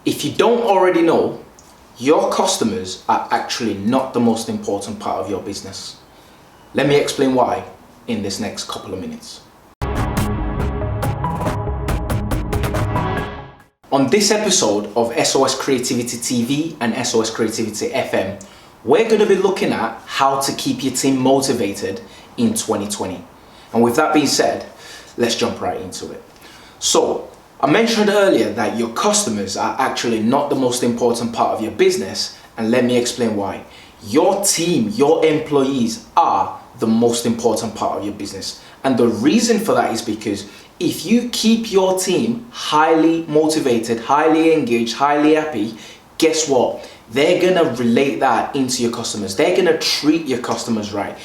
If you don't already know, your customers are actually not the most important part of your business. Let me explain why in this next couple of minutes. On this episode of SOS Creativity TV and SOS Creativity FM, we're going to be looking at how to keep your team motivated in 2020. And with that being said, let's jump right into it. So, I mentioned earlier that your customers are actually not the most important part of your business, and let me explain why. Your team, your employees are the most important part of your business. And the reason for that is because if you keep your team highly motivated, highly engaged, highly happy, guess what? They're gonna relate that into your customers. They're gonna treat your customers right.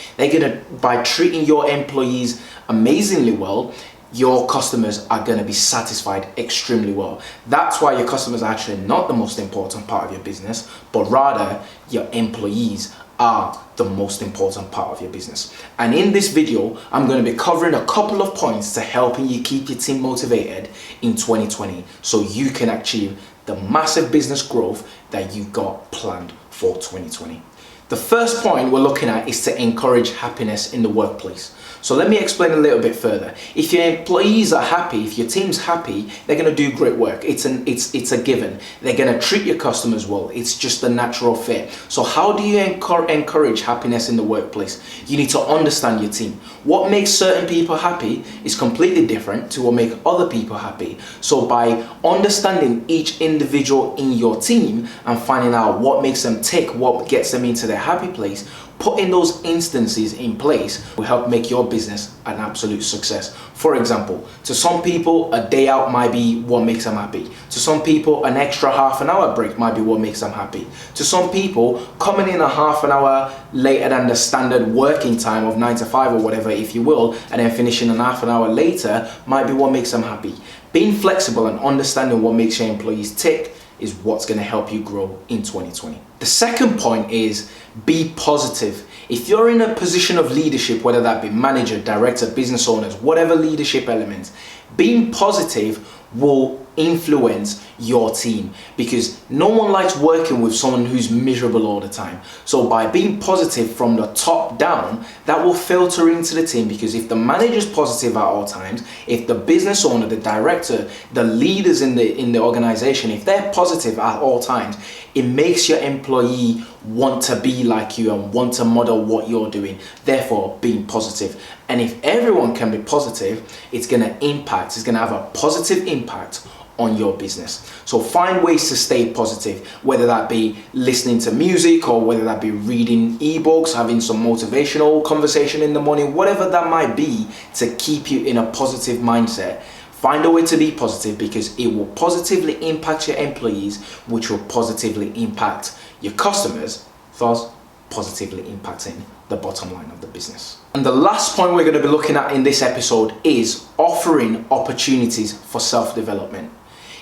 By treating your employees amazingly well, your customers are going to be satisfied extremely well. That's why your customers are actually not the most important part of your business, but rather your employees are the most important part of your business. And in this video, I'm going to be covering a couple of points to helping you keep your team motivated in 2020 so you can achieve the massive business growth that you got planned for 2020. The first point we're looking at is to encourage happiness in the workplace. So let me explain a little bit further. If your employees are happy, if your team's happy, they're going to do great work. It's a given. They're going to treat your customers well. It's just a natural fit. So how do you encourage happiness in the workplace? You need to understand your team. What makes certain people happy is completely different to what makes other people happy. So by understanding each individual in your team and finding out what makes them tick, what gets them into their happy place, putting those instances in place will help make your business an absolute success. For example, to some people, a day out might be what makes them happy. To some people, an extra half an hour break might be what makes them happy. To some people, coming in a half an hour later than the standard working time of 9 to 5 or whatever, if you will, and then finishing a half an hour later might be what makes them happy. Being flexible and understanding what makes your employees tick is what's going to help you grow in 2020. The second point is be positive. If you're in a position of leadership, whether that be manager, director, business owners, whatever leadership elements, being positive will influence your team because no one likes working with someone who's miserable all the time. So by being positive from the top down, that will filter into the team because if the manager is positive at all times, if the business owner, the director, the leaders in the organization, if they're positive at all times, it makes your employee want to be like you and want to model what you're doing, therefore being positive. And if everyone can be positive, it's going to have a positive impact on your business. So find ways to stay positive, whether that be listening to music or whether that be reading ebooks, having some motivational conversation in the morning, whatever that might be to keep you in a positive mindset. Find a way to be positive because it will positively impact your employees, which will positively impact your customers, thus positively impacting the bottom line of the business. And the last point we're going to be looking at in this episode is offering opportunities for self-development.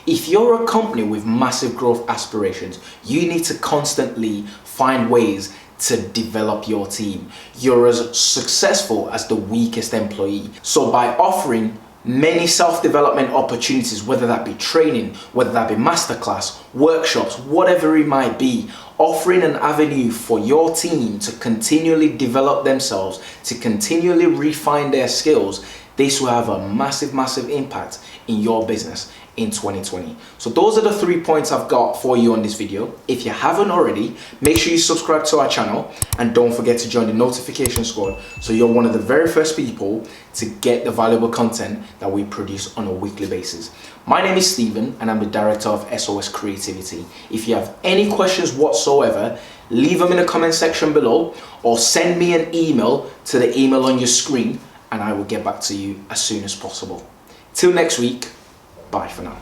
If you're a company with massive growth aspirations, you need to constantly find ways to develop your team. You're as successful as the weakest employee. So by offering many self-development opportunities, whether that be training, whether that be masterclass, workshops, whatever it might be, offering an avenue for your team to continually develop themselves, to continually refine their skills, this will have a massive, massive impact in your business in 2020. So those are the 3 points I've got for you on this video. If you haven't already, make sure you subscribe to our channel and don't forget to join the notification squad so you're one of the very first people to get the valuable content that we produce on a weekly basis. My name is Stephen and I'm the director of SOS Creativity. If you have any questions whatsoever, leave them in the comment section below or send me an email to the email on your screen and I will get back to you as soon as possible. Till next week, bye for now.